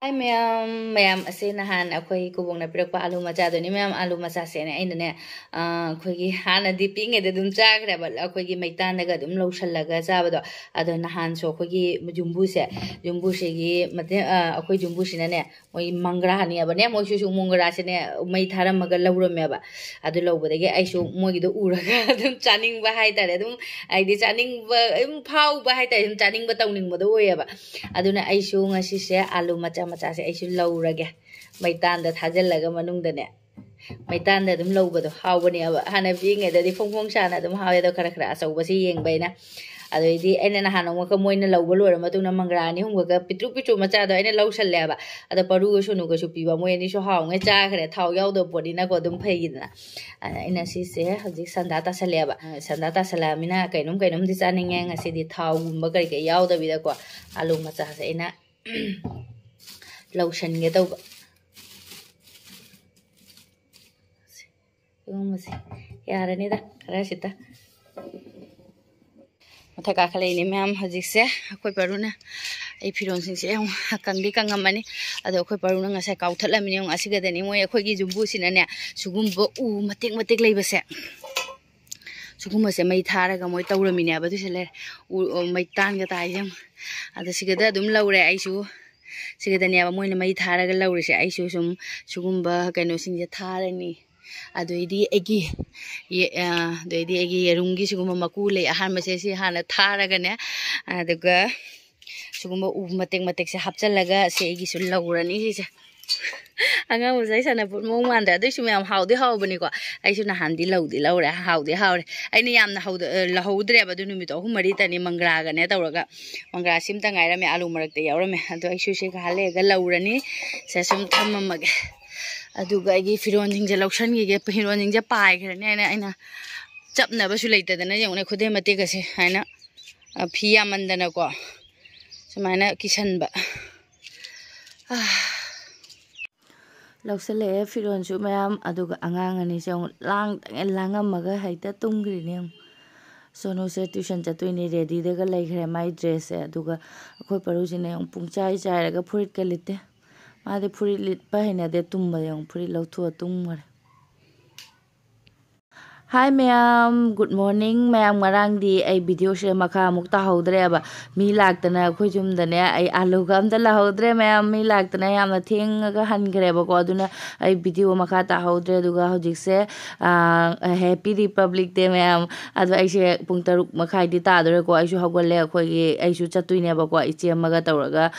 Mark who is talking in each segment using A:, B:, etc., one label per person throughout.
A: Hi ma'am ase nahan akhoi kubong na pirak pa alu macha do ni ma'am alu macha se ne aina ne akhoi gi hana di ping e dum cha gra bal akhoi gi maitan daga dum lo shallaga cha ba do ado nahan so akhoi gi jumbu se gi mate akhoi jumbu se ne moi mangra hani ba ne moi su mungra se ne mai tharam maga lawro me ba ado lo ba de ai su moi gi do uraga dum chaning ba hai tare dum ai di chaning ba phau ba hai tare dum chaning ba tawning ba do oya ba aduna ai su ngasi se alu macha macha se ai su lawrage maitan da thajal laga manung da ne maitan da dum lawba do hawbani aba hana binge da di phong sana dum hawe do khara khara asau ba si yeng baina adoi di ene na hana mo ka moina lawba lora matu na mangra ni hung ga pitru pitru macha do ene lawsal le ba ada paru go sunu go su pi ba moi ni so haw nge cha khare thaw yaw do body na ko dum phei na ina si se haji sandata sale ba sandata salamina kainom di chaning nga si di thaw gumba kai kai yaw da bi da ko alu macha se ina lotion ge do masi yara ni da khara sita matha ka khale ni ma'am hajik se akoi paruna ai phiron sing se kangdi kangamani ado akoi paruna ngasa kauthalamini ng asiga dani moi akoi gi jumbu sina ne sugumba u matek leiba se sugumba se mai thara ga moi tawramini aba du se le mai tan ga tai jam ado siga da dum laure ai su siga dani aba moi ne mai thara ga laure se ai su sum sugumba kaino sing je thara ni adoidi egi yerungi suguma makule ahan mase si hana tharaga ne aduga suguma u matek se hapchalaga se egi su lawrani si anga musai sana put mo manda du su yam hawdi hawbani ko ai su na handi lawre hawdi hawre ai ni yam na hawd lahawdre ba du numito humari tani mangra ga ne tawraga mangra sim ta ngaira me alu marak te yawrame ado ai su se ga hale ga lawrani se sum thammage aduga gi firon jingje lotion gi firon jingje pai khare ne aina chapna ba su leita dana yong ne khude mate ga se aina phiya mandana ko sumaina kisan ba loksale firon su mayam aduga angang ani jong langam maga haita tungri ne sono se tuition chatui ready daga lai khare mai dress se aduga akhoi paru jine pungchai chai raga furit ka lite मादे फुरी लिटपा हैना दे तुम्बा yang फुरी लौथुआ तुंगमर Hi ma'am, good morning ma'am ngarang di ai video se makha mukta hodre ba mi laktana khoi jum da ne ai alu gam da la hodre ma'am mi laktana yam na thing ga han gre ba ko aduna ai video makha ta hodre duga hojik se happy republic day ma'am adu ai se pung taruk makhai di ta dore ko ai su hogole khoi gi ai su chatui ne ba ko ai che maga tawraga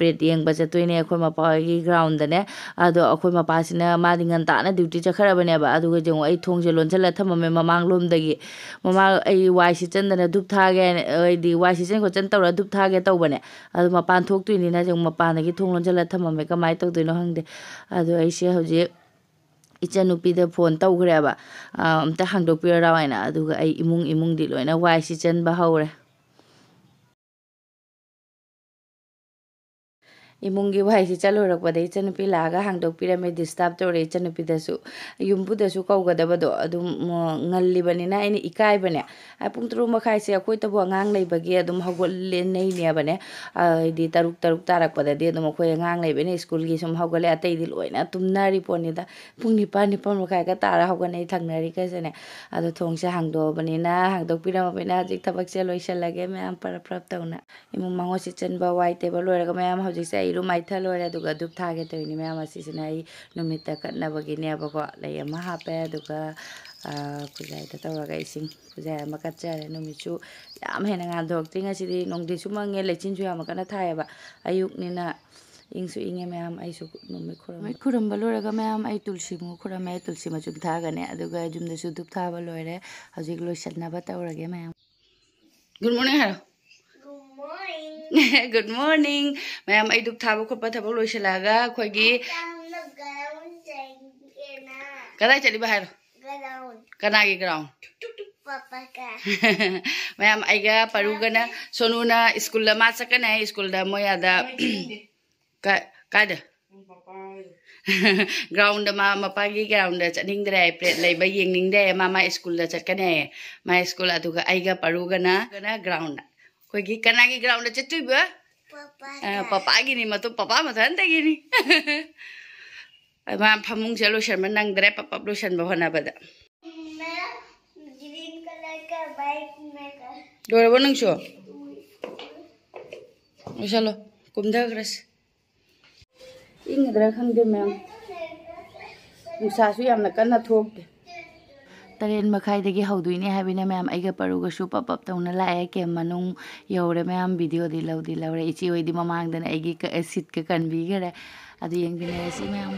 A: pret yeng ba chatui ne khoi ma pa gi ground da ne adu khoi ma pa sina ma dingan ta na duty chakhara ba ne ba adu ga jong ai thong je lon chala mame mamang lom dagi mama ai wai si chen dana dup tha ge ai di wai si chen ko chen tawra dup tha ge taw bane adu ma pan thok tuini na jong ma pan gi thong lon jala thamame ka mai taw tuino hangde adu ai se hoje ichanupi da phone taw gre ba amta hangdok pi ra waina adu ga ai imung di loina wai si chen ba haure imungi wai si chalo rak pa dei chanupi laga hangdok pirame disturb tore chanupi dasu yumbu dasu kau ga daba do adum ngalli bani na ini ikai bane apung tru makhai se akoi tabu ngang nei bagi adum hagol le nei ne bane di taruk tarak pa de adum khoi ngang nei bane school gi sum hagole atai dil oina tumnari poni da pung ni pa makhai ka tara hagon nei thangnari ka sene adu thong se hangdo bani na hangdok pirama bana jik thabak se loisal lage me am par prap tauna imung mango si chen ba wai te ba loira ga me am hojik se iru mai thalo re duga dup thage to ni me si sinai numita katna bagine ba ko lai ma ha pe duga pujai ta tawa ga ising pujai ma ka cha numichu yam hena nga dok tinga si di nong di suma nge le chin chu ya ma kana thai ba ayuk ni na ingsu inge me am ai su numi khuram ba lora ga me am ai tulsi mu khuram me tulsi ma chum tha ga ne aduga jum de su dup tha ba loire hojik lo shatna ba tawra ge me am good morning hello good morning ma'am ai duk thaba khopa thaba loisalaga khoigi kada chali bahar kana gi ground papa ka ma'am ai ga parugana sonuna school la ma sakana school da moya da ka da ground ma mapagi ground da chaning dre plate lai ba yeng ning de mama school da chatkane ma school atuga ai ga parugana ground Kogi kanagi ground chatui ba papa gini matu papa matan teh gini ma phamung se lotion man nang dre papa lotion ba hona bada
B: green colour का bike में का
A: dore bonang sho chalo kumda gras ing dra khangde mem nusa su yamna kanna thokte taren makhai hauduine habina ma'am aiga paruga su pop up tawna lae ke manung yore ma'am video di laure ichi oidi mamang dana aigi ka sit ka kan bi gare adu yeng dine si ma'am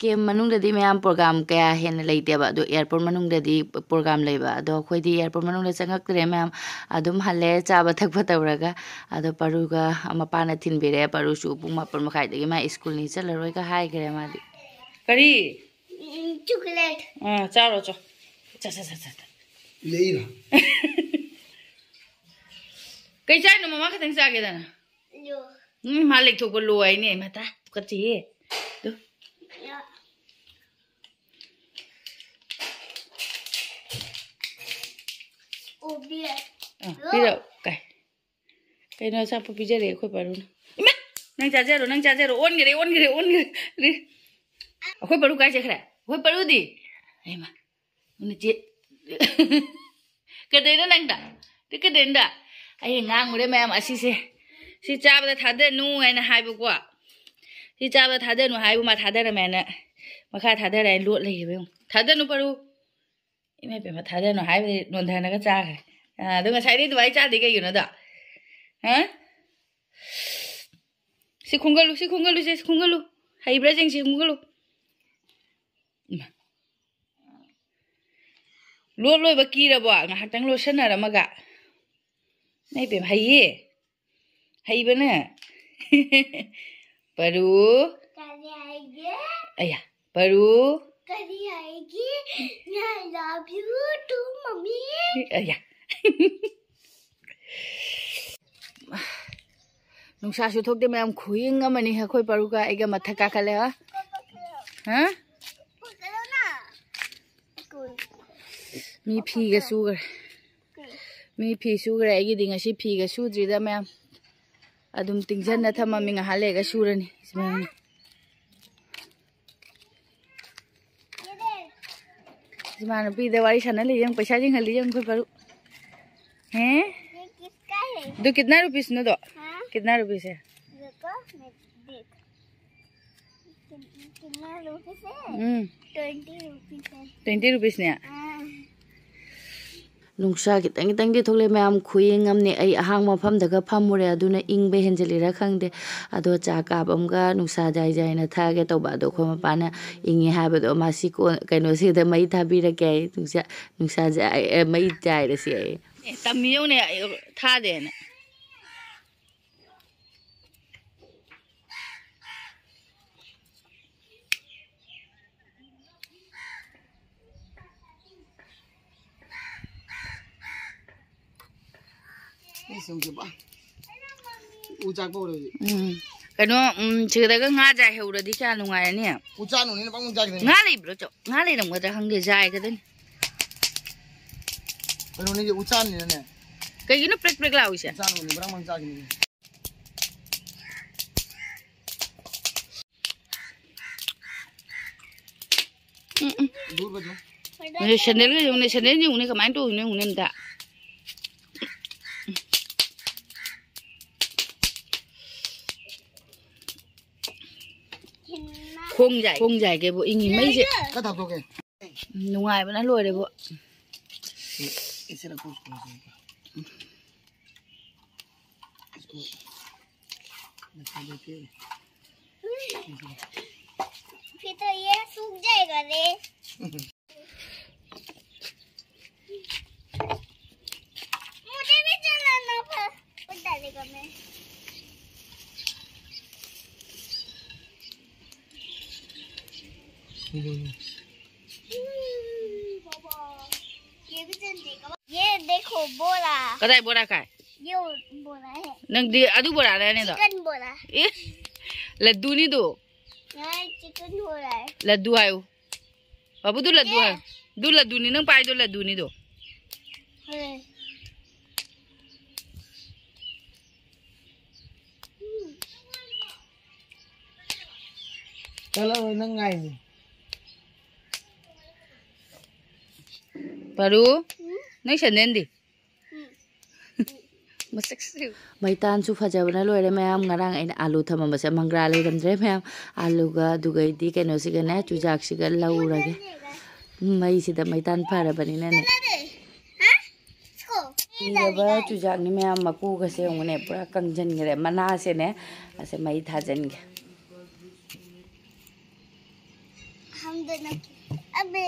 A: Game manungdadi mayam program kaya hen leiteba do airport manungdadi program leiba do khoidi airport manungda changaktre mayam adum halle chaba thakpa tawraga ado paruga mapana thinbire paru su pung mapar makhai dagi ma school ni chalaroi ka hai gre ma di kari
B: chocolate
A: charo cho cha
C: leira
A: kai chai no mama khatang cha ge dana
B: yo
A: ma lek thok lo ai ne ma ta ka chi do
B: ya obia
A: piro kai no sa pu pijare khoi paru ima nang cha zero on gre ri khoi paru kai che khra khoi paru di ai ma ni che ka de na nang da de ka den da ai ngang mu de ma asi se si cha ba tha de nu ai na hai bu kwa si cha ba tha de nu hai bu ma tha de ma na ma kha tha de rai lot le be tha de nu paru ima pe ma tha de nu hai bu non tha na ka cha kha do nga sai di du ai cha di ke yu na da ha si khungalu hai bra jing si khungalu loi ba ki ra bo nga hatang lo san ra ma ga nei pe hai ba na paru
B: kali aayegi
A: aya paru
B: kali aayegi I love you too mommy
A: aya nungsa su thok de mayam khuing amani ha khoi paru ka ega matha ka khale ha mi phi ga su gar mi phi su gar egi dinga si phi ga su dri da mayam adum tingjan na thama mi nga hale ga surani isma Gimana pi de wari sana le yang paisa jing hali yang khoi paru हैं
B: ये किसका है
A: दो कितना rupees ना दो
B: हाँ
A: कितना रुपीस है
B: देखो मैं देख कितना रुपीस है 20 रुपीस है
A: 20 रुपीस ने
B: हाँ
A: Nungsa kitang di thole mayam khuying amne ai ahang mafam daga phamure aduna ingbe henjelira khangde ado cha ka bamga nungsa jai jai na thage to ba do khoma pana ingi haba do masi ko kaino si da mai thabi ra ke nungsa jai mai jai ra si ai tamiyo ne tha de na
C: Isang siapa? Ucak apa udah?
A: Kano sida ga nga jai heu di cha nu ngai ni
C: Ucak nu ni bang ucak ni.
A: nga li bro cho nga li dong ga hang de jai ga den
C: Kano ni ucak ni ne.
A: Kai gino prek prek lau sia
C: Ucak nu ni berang ucak ni. Dur betul.
A: ne chanel ga yung ne ka main to yung ne da khung dài cái bộ ingi mấy gì
C: Kau tak tahu ke?
A: nu ngai ba na loi de bộ
C: Isi aku.
B: फिर तो ये सूख जाएगा रे मुझे भी चलाना डालेगा मैं ये भी चल देगा ये देखो बोला
A: cái này bộ ra cái
B: ये बोला है
A: nang di adu bộ ra này đó
B: chicken बोला
A: laddu ni do
B: यहाँ चिकन हो रहा है
A: laddu ayo babu du laddu ayo du laddu ni nang pai do laddu ni do
C: Kalau nang ngai ni.
A: baru nang chanel di mai tan su phajabna loire mayam ngarang aina alu thamam se mangra le ramdre mayam alu ga dugai di keno siga na chujak siga laurage mai sida mai tan phara bani na ne ba chujak ni mayam maku ga se ngone pura kangjan gre mana se ne ase mai thajan ge
B: हम दोनों अबे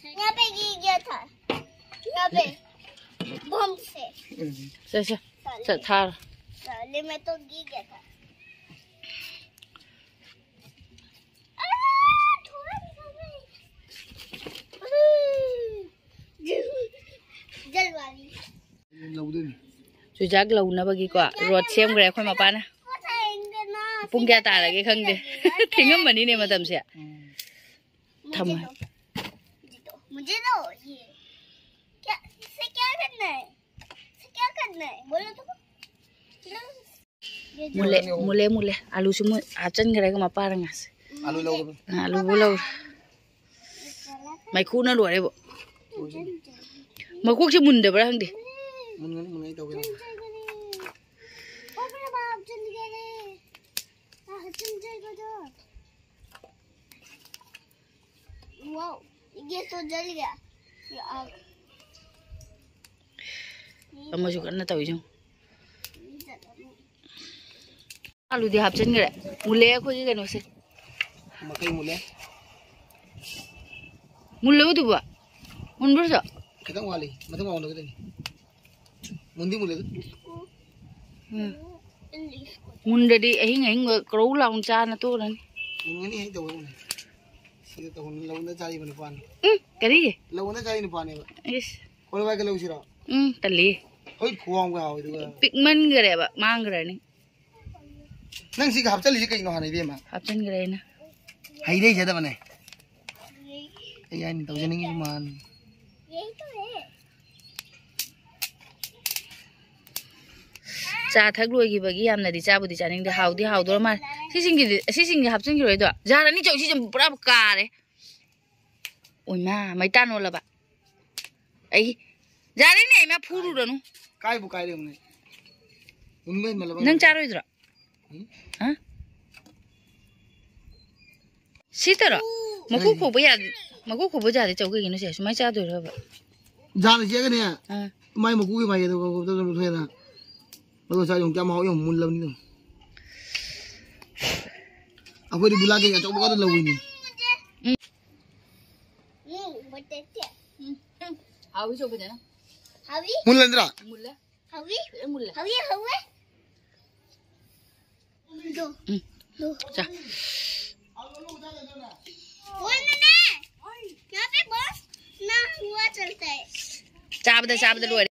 B: यहाँ पे गिर गया था यहाँ पे बम से
A: था
B: साले में तो गिर गया था जलवाली
A: chujak lau na bagi ko rot sem gre khoi ma pa na pung kya ta lage khang de thingam mani ne matam se tham
B: मुझे दो ये क्या इससे क्या करना है इससे क्या करना है बोलो तो
A: mule alu sumu acan gre ga ma pa ra ngas
C: Alu lau.
A: alu bulau mai khu na lo re bo ma khu chi mun de bra hang de
C: Mun ngai tahu ke.
B: ओ मेरा बाप जल गया रे जल जाएगा तो wow ये तो जल गया ये आग
A: ama ju kan na tawi jong alu di hap chen gre mule ko ji ga no se
C: Makai mulai.
A: mule du ba mun bur sa
C: Kita wali. Mata mau nak kita ni. Mundi mulai tu.
A: mun de di ahing kro laung cha na to na
C: Mun ni hai tahu ni. Sida tahu lau na cari mana pan.
A: kari
C: Lau na cari ni pan ni.
A: yes
C: Kalau baik lau sira.
A: tali
C: Oi kuang kau itu.
A: pigman gre ba mang gre ni
C: Nang si kahap cali si kau ino hanai dia mah.
A: hap chen gre na
C: Hai deh jadi mana? Iya ni tahu jadi ni man.
B: यही तो है
A: cha thak loi gi bagi yam na di cha bu di chaning de haw do ma si sing gi hap chen gi roi do ja ra ni chau si jam pura ka re oi ma mai tan no la ba ai ja re ni ma phuru ro nu
C: Kai bukai dia mana? Unmai malah.
A: nang cha roi dra ha si tara ma ku ko bu ja de chau gi no se su mai cha do ro ba
C: Jangan siapa ni ya?
A: ha
C: Mai mau kui mai tu kau tu tu tu na. Lalu saya yang jam mau yang mun lau ni tu. Aku di bulan ke coba kau tu lau ini.
B: बटेटे
A: hawi chau bu na
B: हवी
C: Mun lendra.
A: mulle
B: हवी
A: mulle
B: हवी हवे दो
A: cha
B: वो ना यहाँ बस ना हुआ चलता है
A: चाबदा लोरे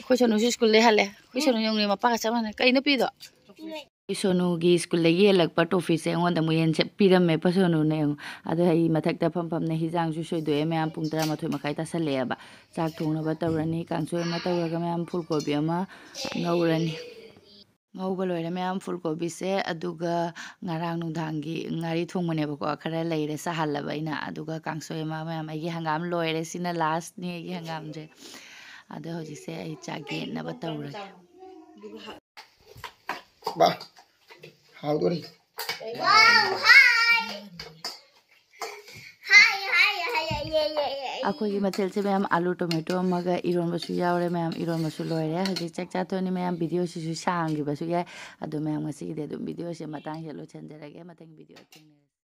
A: अखोय सोनू स्कूल ले हले अखोय सोनू यंगने मपा का चमन कई न पीदो सोनू की स्कूल लगी हलक टॉफी से अंगोंद मुयन से पीरमे पसोनू ने अदो हई मथक फम ने हिजांग सोदे मैम पुंग 12 मखाई तासलेब चाक थोंगनब तौरनी कांसोय अमा तौरगा मैम फुलकोबी अमा ngौरनी ngौबा लोरे मैम फुलकोबी से अदुगा ngarang nungdangi ngari thongमनेबको खरा लेरे साहलब इना अदुगा कांसोय अमा मैम आइगे हंगाम लोरे सिना लास्ट नि आइगे हंगाम जे अदो हजि से आई चागे नब तौर
C: बा हाउ दोरी
B: वाओ हाय
A: अखोई मथेल से मैम आलू टोमेटो अमगा इरोनबसु यावरे मैम इरोनबसु लोरे हजि चक चाथोनी मैम वीडियो सिसु सांगिबसु याय अदो मैम ngasi de वीडियो से मतंग हेलो चंजरगे मतंग वीडियो